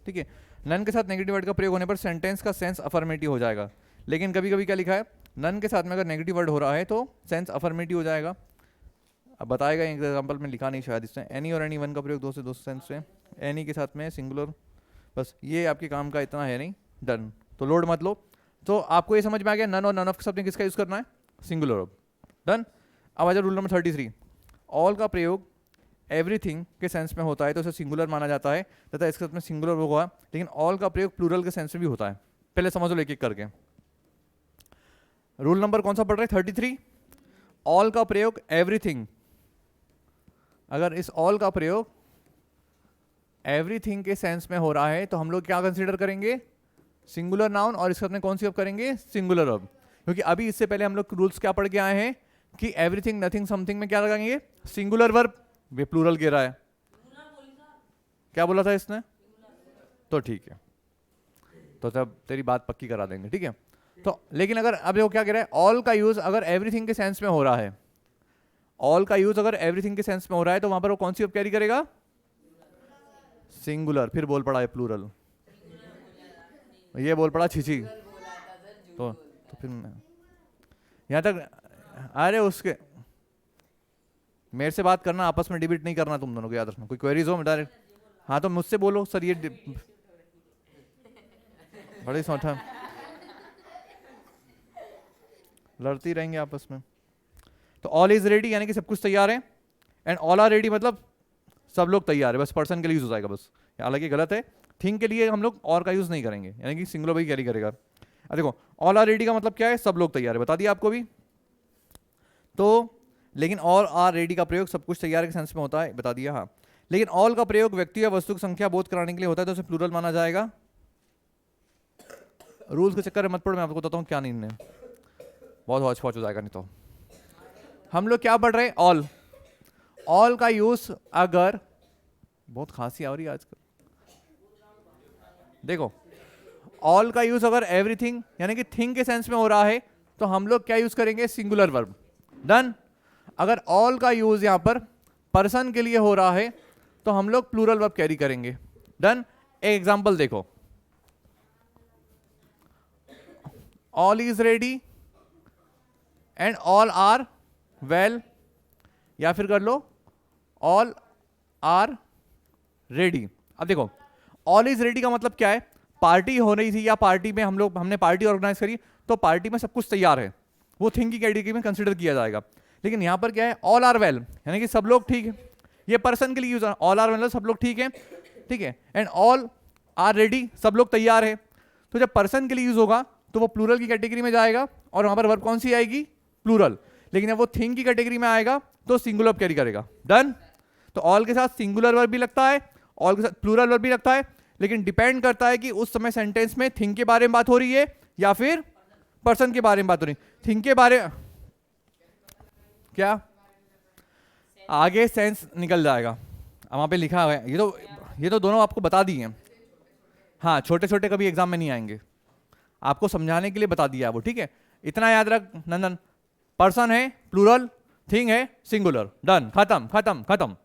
ठीक है। नन के साथ नेगेटिव वर्ड का प्रयोग होने पर सेंटेंस का सेंस अफर्मेटिव हो जाएगा, लेकिन कभी कभी क्या लिखा है, नन के साथ में अगर नेगेटिव वर्ड हो रहा है तो सेंस अफर्मेटिव हो जाएगा। अब बताएगा एग्जाम्पल में लिखा नहीं शायद इसमें, एनी और एनी वन का प्रयोग दो से दो सेंस में, एनी के साथ में सिंगुलर, बस ये आपके काम का इतना है नहीं। डन, तो लोड मत लो। तो आपको ये समझ में आ गया नन और नन ऑफ के साथ में किसका यूज करना है, सिंगुलर ऑफ। डन। अब आ जाए रूल नंबर 33, ऑल का प्रयोग एवरीथिंग के सेंस में होता है तो उसे सिंगुलर माना जाता है तथा इसके साथ में सिंगुलर होगा, लेकिन ऑल का प्रयोग प्लूरल के सेंस में भी होता है। पहले समझ लो एक एक करके। रूल नंबर कौन सा पढ़ रहे हैं, 33। ऑल का प्रयोग एवरीथिंग, अगर इस ऑल का प्रयोग एवरीथिंग के सेंस में हो रहा है तो हम लोग क्या कंसीडर करेंगे, सिंगुलर नाउन, और इसके साथ में कौन सी अब करेंगे, सिंगुलर अब। क्योंकि अभी इससे पहले हम लोग रूल्स क्या पढ़ के आए हैं कि एवरीथिंग नथिंग समथिंग में क्या लगाएंगे, सिंगुलर वर्ब। वे प्लूरल कह रहा है, क्या बोला था इसने, तो ठीक है, तो तब तेरी बात पक्की करा देंगे, ठीक है। तो लेकिन अगर अब वो क्या कह रहा है, ऑल का यूज अगर एवरीथिंग के सेंस में हो रहा है, ऑल का यूज अगर एवरीथिंग के सेंस में हो रहा है तो वहां पर वो कौन सी अब कैरी करेगा, सिंगुलर। फिर बोल पड़ा है प्लूरल, ये बोल पड़ा छिछी, तो फिर यहां तक। अरे उसके मेरे से बात करना, आपस में डिबेट नहीं करना तुम दोनों को, याद रखना। कोई क्वेरीज हो डायरेक्ट, हाँ तो मुझसे बोलो सर, ये बड़ी सौठा लड़ती रहेंगे आपस में। तो ऑल इज रेडी यानी कि सब कुछ तैयार है, एंड ऑल आर रेडी मतलब सब लोग तैयार है, बस पर्सन के लिए यूज हो जाएगा बस। हालांकि गलत है, थिंग के लिए हम लोग और का यूज नहीं करेंगे, यानी कि सिंगुलर भी कैरी करेगा। अब देखो ऑल आर रेडी का मतलब क्या है, सब लोग तैयार है, बता दिया आपको भी। तो लेकिन ऑल आर रेडी का प्रयोग सब कुछ तैयार के सेंस में होता है, बता दिया हाँ। लेकिन ऑल का प्रयोग व्यक्ति या वस्तु की संख्या बोध कराने के लिए होता है तो उसे प्लूरल माना जाएगा। रूल्स के चक्कर में मत पड़ो, मैं आपको बताता हूँ क्या नहीं है, बहुत हौच पौच हो जाएगा नहीं तो। हम लोग क्या पढ़ रहे हैं, ऑल। ऑल का यूज अगर, बहुत खांसी आ रही है आजकल, देखो ऑल का यूज अगर एवरीथिंग यानी कि थिंग के सेंस में हो रहा है तो हम लोग क्या यूज करेंगे, सिंगुलर वर्ब। डन। अगर ऑल का यूज यहां पर पर्सन के लिए हो रहा है तो हम लोग प्लूरल वर्ब कैरी करेंगे। डन। एक एग्जांपल देखो, all is ready and all are well, या फिर कर लो ऑल आर रेडी। अब देखो ऑल इज रेडी का मतलब क्या है, पार्टी हो रही थी या पार्टी में हमने पार्टी ऑर्गेनाइज करी तो पार्टी में सब कुछ तैयार है, वो थिंग की कैटेगरी में कंसिडर किया जाएगा। लेकिन यहां पर क्या है, ऑल आर वेल यानी कि सब लोग ठीक है, ये पर्सन के लिए यूज है, ऑल आर वेल सब लोग ठीक है, ठीक है। एंड ऑल आर रेडी सब लोग तैयार है, तो जब पर्सन के लिए यूज होगा तो वो प्लूरल की कैटेगरी में जाएगा और वहां पर वर्ब कौन सी आएगी, प्लूरल। लेकिन जब वो थिंग की कैटेगरी में आएगा तो सिंगुलर कैरी करेगा। डन। तो ऑल के साथ सिंगुलर वर्ब भी लगता है, ऑल के साथ प्लूरल वर्ब भी लगता है, लेकिन डिपेंड करता है कि उस समय सेंटेंस में थिंग के बारे में बात हो रही है या फिर पर्सन के बारे में बात हो रही है। थिंग के बारे क्या आगे सेंस निकल जाएगा, अब वहां पे लिखा हुआ है, ये तो दोनों आपको बता दिए हैं। हाँ छोटे छोटे कभी एग्जाम में नहीं आएंगे, आपको समझाने के लिए बता दिया है वो, ठीक है। इतना याद रख नंदन, पर्सन है प्लूरल, थिंग है सिंगुलर। डन, खत्म खत्म खत्म।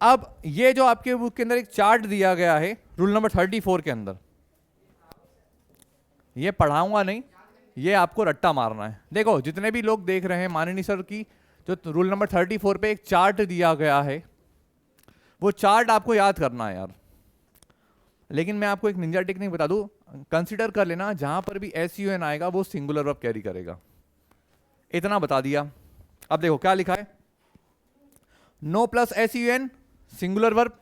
अब ये जो आपके बुक के अंदर एक चार्ट दिया गया है रूल नंबर 34 के अंदर, ये पढ़ाऊंगा नहीं, ये आपको रट्टा मारना है। देखो जितने भी लोग देख रहे हैं माननीय सर की जो रूल नंबर 34 पे एक चार्ट दिया गया है, वो चार्ट आपको याद करना है यार। लेकिन मैं आपको एक निंजा टेक्निक बता दूं, कंसीडर कर लेना जहां पर भी SUN आएगा वो सिंगुलर वर्ब कैरी करेगा, इतना बता दिया। अब देखो क्या लिखा है, no plus SUN singular verb,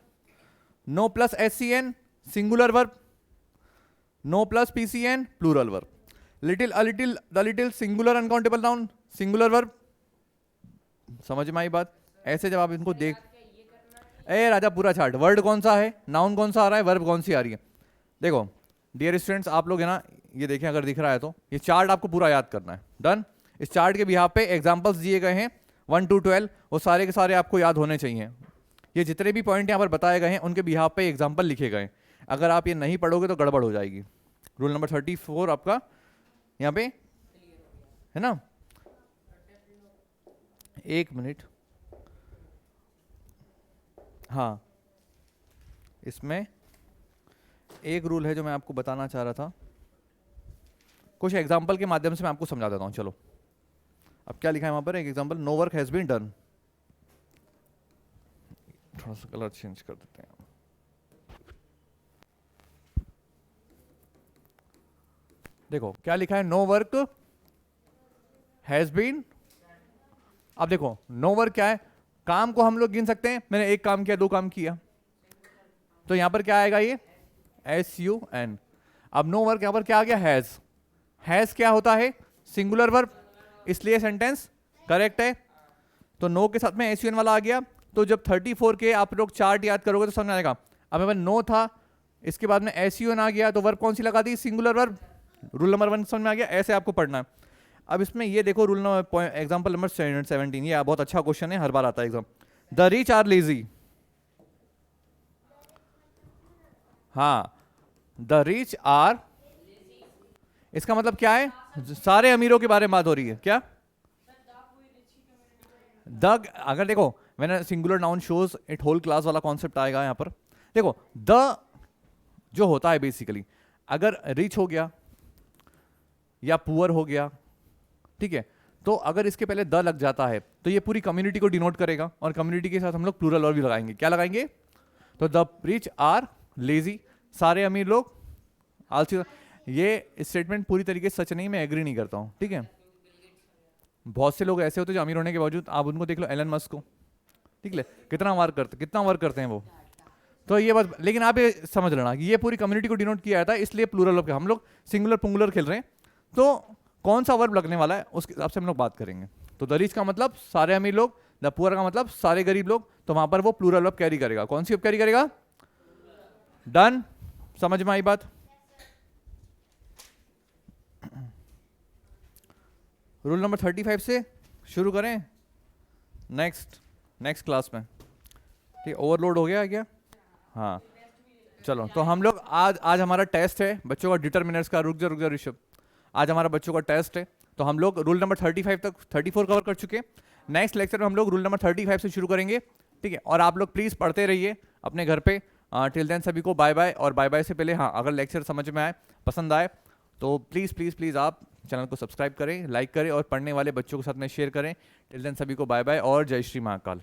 no plus SCN singular verb, no plus PCN plural verb, little a little the little singular uncountable noun singular verb. समझ में आई बात? ऐसे जब आप इनको देख, ए राजा पूरा चार्ट, वर्ड कौन सा है, नाउन कौन सा आ रहा है, वर्ब कौन सी आ रही है। देखो डियर स्टूडेंट्स आप लोग है ना, ये देखें अगर दिख रहा है तो ये चार्ट आपको पूरा याद करना है। डन। इस चार्ट के बिहाफ पे एग्जांपल्स दिए गए हैं 1 to 12, वो सारे के सारे आपको याद होने चाहिए। ये जितने भी पॉइंट यहाँ पर बताए गए हैं उनके बिहाफ पे एग्जाम्पल लिखे गए, अगर आप ये नहीं पढ़ोगे तो गड़बड़ हो जाएगी। रूल नंबर 34 आपका यहाँ पे है ना, एक मिनट, हाँ इसमें एक रूल है जो मैं आपको बताना चाह रहा था, कुछ एग्जाम्पल के माध्यम से मैं आपको समझा देता हूँ। चलो अब क्या लिखा है वहां पर, एक example, no work has been done, थोड़ा सा कलर चेंज कर देते हैं। देखो क्या लिखा है, नो वर्क हैज बीन। अब देखो नो वर्क क्या है, काम को हम लोग गिन सकते हैं, मैंने एक काम किया, दो काम किया, तो यहां पर क्या आएगा, ये SUN। अब नो वर्क यहां पर क्या आ गया, हैज। हैज क्या होता है, सिंगुलर वर्ब, इसलिए सेंटेंस करेक्ट है। तो नो के साथ में SUN वाला आ गया, तो जब 34 के आप लोग चार्ट याद करोगे तो समझ में आएगा। अब मेरे नो था, इसके बाद में SUN आ गया, तो वर्ब कौन सी लगा दी, सिंगुलर वर्ब। रूल नंबर 1 समझ में आ गया, ऐसे आपको पढ़ना है। अब इसमें ये देखो रूल नंबर एग्जांपल नंबर 17, ये बहुत अच्छा क्वेश्चन है, हर बार आता है exam. The rich are lazy, हाँ द रिच आर, इसका मतलब क्या है, सारे अमीरों के बारे में बात हो रही है क्या। द, अगर देखो when singular noun shows it whole class वाला कॉन्सेप्ट आएगा यहां पर। देखो द जो होता है बेसिकली, अगर रिच हो गया या पुअर हो गया, ठीक है, तो अगर इसके पहले द लग जाता है तो ये पूरी कम्युनिटी को डिनोट करेगा, और कम्युनिटी के साथ हम लोग प्लूरल और भी लगाएंगे। क्या लगाएंगे, तो द रिच आर लेजी, सारे अमीर लोग आलसी। ये स्टेटमेंट पूरी तरीके से सच नहीं, मैं एग्री नहीं करता हूं, ठीक है। बहुत से लोग ऐसे होते हैं जो अमीर होने के बावजूद, आप उनको देख लो एलन मस्क को, ठीक है, कितना वर्क करते हैं वो, तो ये बात। लेकिन आप ये समझ लेना कि ये पूरी कम्युनिटी को डिनोट किया जाता है, इसलिए प्लूरल ऑफ, हम लोग सिंगुलर पुंगुलर खेल रहे हैं, तो कौन सा वर्ब लगने वाला है उसके हिसाब से हम लोग बात करेंगे। तो द रिच का मतलब सारे अमीर लोग, द पुअर का मतलब सारे गरीब लोग, तो वहां पर वो प्लूरल वर्ब कैरी करेगा। कौन सी वर्ब कैरी करेगा? डन, समझ में आई बात? रूल नंबर 35 से शुरू करें नेक्स्ट क्लास में। ठीक, ओवरलोड हो गया क्या? हाँ चलो, तो हम लोग आज हमारा टेस्ट है बच्चों का डिटरमिनर्स का। रुक जा ऋषभ, आज हमारा बच्चों का टेस्ट है, तो हम लोग रूल नंबर 35 तक 34 कवर कर चुके हैं। नेक्स्ट लेक्चर में हम लोग रूल नंबर 35 से शुरू करेंगे। ठीक है, और आप लोग प्लीज़ पढ़ते रहिए अपने घर पे। टिल देन सभी को बाय बाय। और बाय बाय से पहले हाँ, अगर लेक्चर समझ में आए, पसंद आए, तो प्लीज़ प्लीज़ प्लीज़ आप चैनल को सब्सक्राइब करें, लाइक करें और पढ़ने वाले बच्चों के साथ में शेयर करें। टिल देन सभी को बाय बाय और जय श्री महाकाल।